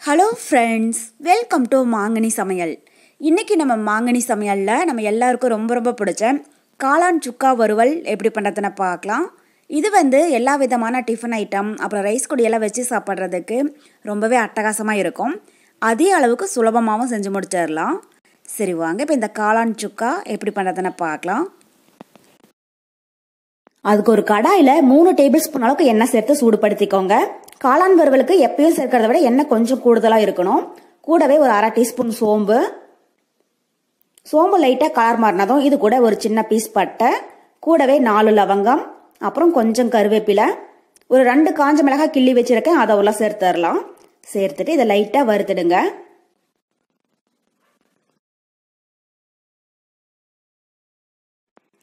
Hello friends, welcome to மாங்கனி சமையல். இன்றைக்கி நம்ம மாங்கனி சமையலில் நம்ம எல்லாருக்கும் ரொம்ப பிடிச்ச காளான் சுக்கா வறுவல் எப்படி பண்ணுறதுன்னு பார்க்கலாம். இது எல்லா விதமான டிஃபன் ஐட்டம் அப்புறம் ரைஸ் கொடியெல்லாம் வச்சு சாப்பிட்றதுக்கு ரொம்பவே அட்டகாசமாக இருக்கும். அதே அளவுக்கு சுலபமாகவும் செஞ்சு முடிச்சிடலாம். சரி வாங்க, இப்போ இந்த காளான் சுக்கா எப்படி பண்ணுறதுன்னு பார்க்கலாம். அதுக்கு ஒரு கடாயில் 3 டேபிள் ஸ்பூன் அளவுக்கு எண்ணெய் சேர்த்து சூடுபடுத்திக்கோங்க. காளான் வறுவலுக்கு எப்பயும் சேர்க்கிறத விட எண்ணெய் கொஞ்சம் கூடுதலாக இருக்கணும். கூடவே ஒரு 1/2 டீஸ்பூன் சோம்பு லைட்டாக கலர் மாறினதும் இது கூட ஒரு சின்ன பீஸ் பட்டை, கூடவே 4 லவங்கம், அப்புறம் கொஞ்சம் கருவேப்பிலை, ஒரு 2 காஞ்ச மிளகாய் கிள்ளி வச்சிருக்கேன், அதை உள்ள சேர்த்துடலாம். சேர்த்துட்டு இதை லைட்டாக வறுத்துடுங்க.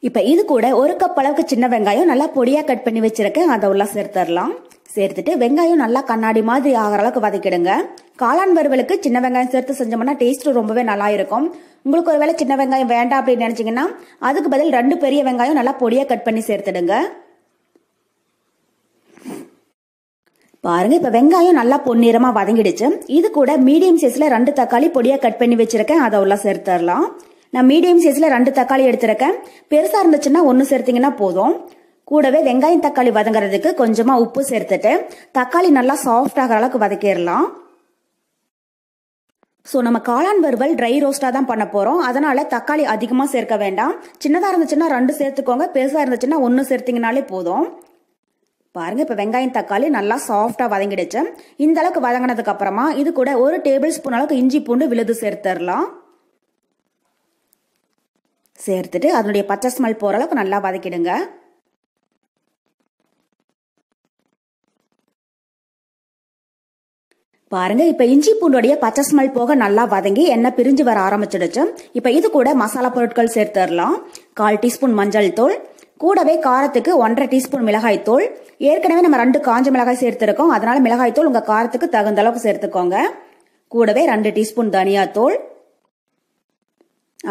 இப்போ இது கூட 1 கப் அளவுக்கு சின்ன வெங்காயம் நல்லா பொடியாக கட் பண்ணி வச்சிருக்கேன், அதை உள்ள சேர்த்துடலாம். சேர்த்துட்டு வெங்காயம் நல்லா கண்ணாடி மாதிரி ஆகிற அளவுக்கு வதக்கிடுங்க. காளான் வறுவலுக்கு சின்ன வெங்காயம் சேர்த்து செஞ்சோம்னா டேஸ்ட் ரொம்பவே நல்லா இருக்கும். உங்களுக்கு ஒருவேளை சின்ன வெங்காயம் வேண்டாம் அப்படின்னு நினைச்சீங்கன்னா அதுக்கு பதில் 2 பெரிய வெங்காயம் நல்லா பொடியாக கட் பண்ணி சேர்த்துடுங்க. பாருங்க, இப்போ வெங்காயம் நல்லா பொன்னிறமாக வதங்கிடுச்சு. இது கூட மீடியம் சைஸ்ல 2 தக்காளி பொடியாக கட் பண்ணி வச்சிருக்கேன், அதை உள்ள சேர்த்துடலாம். நான் மீடியம் சைஸ்ல 2 தக்காளி எடுத்திருக்கேன். பெருசா இருந்துச்சுன்னா 1 சேர்த்தீங்கன்னா போதும். கூடவே வெங்காயம் தக்காளி வதங்குறதுக்கு கொஞ்சமா உப்பு சேர்த்துட்டு தக்காளி நல்லா சாஃப்ட் ஆகிற அளவுக்கு வதக்கிடலாம். ஸோ நம்ம காளான் வறுவல் ட்ரை ரோஸ்டா தான் பண்ண போறோம். அதனால தக்காளி அதிகமா சேர்க்க வேண்டாம். சின்னதா இருந்துச்சுன்னா 2 சேர்த்துக்கோங்க, பெருசா இருந்துச்சுன்னா 1 சேர்த்தீங்கனாலே போதும். பாருங்க, இப்ப வெங்காயம் தக்காளி நல்லா சாஃப்டா வதங்கிடுச்சு. இந்த அளவுக்கு வதங்கினதுக்கு அப்புறமா இது கூட 1 டேபிள் ஸ்பூன் அளவுக்கு இஞ்சி பூண்டு விழுது சேர்த்துடலாம். சேர்த்துட்டு அதனுடைய பச்சை ஸ்மெல் போற அளவுக்கு நல்லா வதக்கிடுங்க. பாருங்க, இப்ப இஞ்சி பூண்டோடைய பச்சை ஸ்மெல் போக நல்லா வதங்கி எண்ணெய் பிரிஞ்சு வர ஆரம்பிச்சிடுச்சு. இப்ப இது கூட மசாலா பொருட்கள் சேர்த்துடலாம். 1/4 டீஸ்பூன் மஞ்சள் தூள், கூடவே காரத்துக்கு 1/2 டீஸ்பூன் மிளகாய் தூள். ஏற்கனவே நம்ம 2 காஞ்ச மிளகாய் சேர்த்திருக்கோம், அதனால மிளகாய் தூள் உங்க காரத்துக்கு தகுந்த அளவுக்கு சேர்த்துக்கோங்க. கூடவே 2 டீஸ்பூன் தனியா தூள்,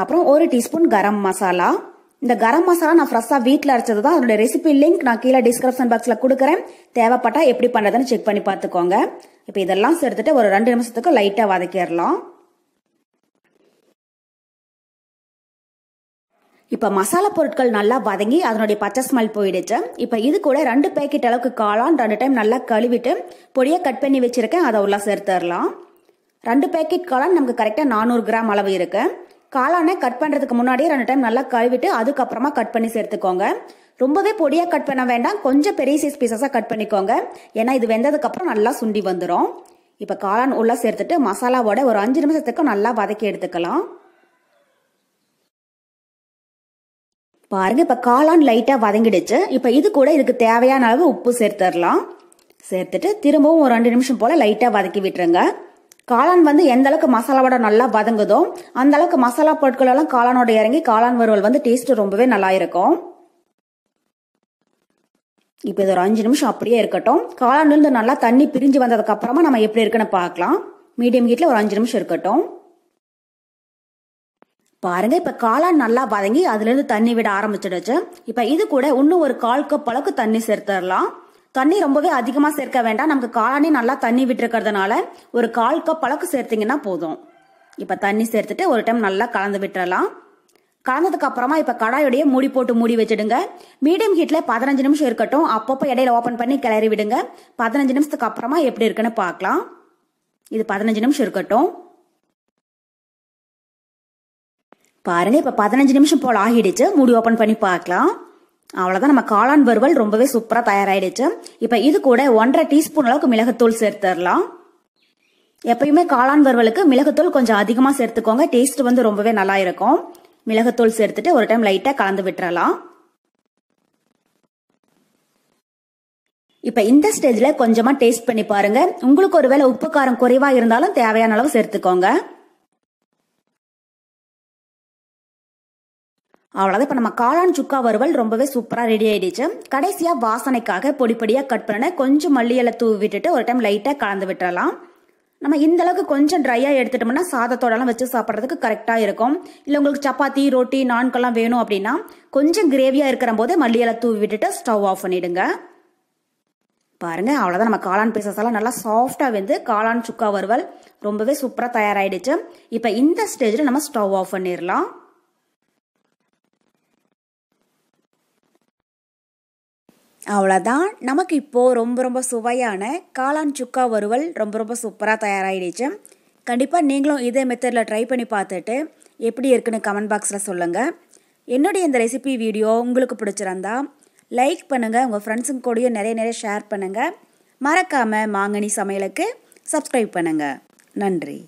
அப்புறம் 1 டீஸ்பூன் கரம் மசாலா. இந்த கரம் மசாலா நான் ஃப்ரெஷ்ஷா வீட்டில் அரைச்சது தான். அதோட ரெசிபி லிங்க் நான் கீழே டிஸ்கிரிப்ஷன் பாக்ஸ்ல கொடுக்குறேன். தேவைப்பட்டா எப்படி பண்றதுன்னு செக் பண்ணி பார்த்துக்கோங்க. இப்போ இதெல்லாம் சேர்த்துட்டு ஒரு 2 நிமிஷத்துக்கு லைட்டா வதக்கிடலாம். இப்ப மசாலா பொருட்கள் நல்லா வதங்கி அதனுடைய பச்சை ஸ்மெல் போயிடுச்சு. இப்ப இது கூட 2 பேக்கெட் அளவுக்கு காளான் 2 டைம் நல்லா கழுவிட்டு பொடியா கட் பண்ணி வச்சிருக்கேன், அதை உள்ள சேர்த்துடலாம். 2 பேக்கெட் காளான் நமக்கு கரெக்டா 400 கிராம் அளவு இருக்கு. காளானை கட் பண்றதுக்கு முன்னாடியே 2 டைம் நல்லா கழுவிட்டு அதுக்கப்புறமா கட் பண்ணி சேர்த்துக்கோங்க. ரொம்பவே பொடியா கட் பண்ண வேண்டாம், கொஞ்சம் பெரிய சைஸ் பீசஸா கட் பண்ணிக்கோங்க. ஏன்னா இது வெந்ததுக்கு அப்புறம் நல்லா சுண்டி வந்துடும். இப்ப காளான் உள்ள சேர்த்துட்டு மசாலாவோட ஒரு 5 நிமிஷத்துக்கு நல்லா வதக்கி எடுத்துக்கலாம். பாருங்க, இப்ப காளான் லைட்டா வதங்கிடுச்சு. இப்ப இது கூட இதுக்கு தேவையான அளவு உப்பு சேர்த்துடலாம். சேர்த்துட்டு திரும்பவும் ஒரு 2 நிமிஷம் போல லைட்டா வதக்கி விட்டுருங்க. காளான் எந்த அளவுக்கு மசாலாவோட நல்லா வதங்குதோ அந்த அளவுக்கு மசாலா பொருட்கள் எல்லாம் காளானோட இறங்கி காளான் வறுவல் டேஸ்ட் ரொம்பவே நல்லா இருக்கும். இப்ப இது ஒரு 5 நிமிஷம் அப்படியே இருக்கட்டும். காளான்ல இருந்து நல்லா தண்ணி பிரிஞ்சு வந்ததுக்கு அப்புறமா நம்ம எப்படி இருக்குன்னு பார்க்கலாம். மீடியம் ஹீட்ல ஒரு 5 நிமிஷம் இருக்கட்டும். பாருங்க, இப்ப காளான் நல்லா வதங்கி அதுல இருந்து தண்ணி விட ஆரம்பிச்சிடுச்சு. இப்ப இது கூட இன்னும் ஒரு 1/4 கப் அளவுக்கு தண்ணி சேர்த்துடலாம். தண்ணி ரொம்பவே அதிகமா சேர்க்க வேண்டாம், நமக்கு காளானே நல்லா தண்ணி விட்டுருக்கிறதுனால ஒரு 1/4 கப் அளவுக்கு சேர்த்தீங்கன்னா போதும். இப்ப தண்ணி சேர்த்துட்டு ஒரு டைம் நல்லா கலந்து விட்டுறலாம். கலந்ததுக்கு அப்புறமா இப்ப கடாயோடைய மூடி போட்டு மூடி வச்சிடுங்க. மீடியம் ஹீட்ல 15 நிமிஷம் இருக்கட்டும். அப்பப்போ இடையில ஓபன் பண்ணி கிளறி விடுங்க. 15 நிமிஷத்துக்கு அப்புறமா எப்படி இருக்குன்னு பார்க்கலாம். இது 15 நிமிஷம் இருக்கட்டும். பாருங்க, இப்ப 15 நிமிஷம் போல ஆகிடுச்சு. மூடி ஓபன் பண்ணி பார்க்கலாம். அவ்வளவுதான், நம்ம காளான் வறுவல் ரொம்பவே சூப்பரா தயாராயிடுச்சு. இப்ப இது கூட 1/2 டீஸ்பூன் அளவுக்கு மிளகுத்தூள் சேர்த்துடலாம். எப்பயுமே காளான் வறுவலுக்கு மிளகுத்தூள் கொஞ்சம் அதிகமா சேர்த்துக்கோங்க, டேஸ்ட் ரொம்பவே நல்லா இருக்கும். மிளகுத்தூள் சேர்த்துட்டு ஒரு டைம் லைட்டா கலந்து விட்டுறலாம். இப்ப இந்த ஸ்டேஜ்ல கொஞ்சமா டேஸ்ட் பண்ணி பாருங்க. உங்களுக்கு ஒருவேளை உப்பு காரம் குறைவா இருந்தாலும் தேவையான அளவு சேர்த்துக்கோங்க. அவ்வளவுதான், இப்ப நம்ம காளான் சுக்கா வறுவல் ரொம்பவே சூப்பரா ரெடி ஆயிடுச்சு. கடைசியா வாசனைக்காக பொடி பொடியா கட் பண்ண கொஞ்சம் மல்லி இலை தூவி விட்டுட்டு ஒரு டைம் லைட்டா கலந்து விட்டுறலாம். நம்ம இந்த அளவுக்கு கொஞ்சம் ட்ரையா எடுத்துட்டோம்னா சாதத்தோடலாம் வச்சு சாப்பிட்றதுக்கு கரெக்டா இருக்கும். இல்ல உங்களுக்கு சப்பாத்தி ரொட்டி நான்கெல்லாம் வேணும் அப்படின்னா கொஞ்சம் கிரேவியா இருக்கிற போது மல்லி இலை தூவி விட்டுட்டு ஸ்டவ் ஆஃப் பண்ணிடுங்க. பாருங்க அவ்வளோதான் நம்ம காளான் பீசஸ் எல்லாம் நல்லா சாஃப்டாக வந்து காளான் சுக்கா வறுவல் ரொம்பவே சூப்பராக தயாராகிடுச்சு. இப்போ இந்த ஸ்டேஜில் நம்ம ஸ்டவ் ஆஃப் பண்ணிடலாம். அவ்வளோதான் நமக்கு இப்போது ரொம்ப சுவையான காளான் சுக்கா வறுவல் ரொம்ப சூப்பராக தயாராகிடுச்சு. கண்டிப்பாக நீங்களும் இதே மெத்தடில் ட்ரை பண்ணி பார்த்துட்டு எப்படி இருக்குன்னு கமெண்ட் பாக்ஸில் சொல்லுங்கள். என்னுடைய இந்த ரெசிபி வீடியோ உங்களுக்கு பிடிச்சிருந்தா லைக் பண்ணுங்கள், உங்கள் ஃப்ரெண்ட்ஸுங்க கூடயும் நிறைய ஷேர் பண்ணுங்கள். மறக்காமல் மாங்கனி சமையலுக்கு சப்ஸ்கிரைப் பண்ணுங்கள். நன்றி.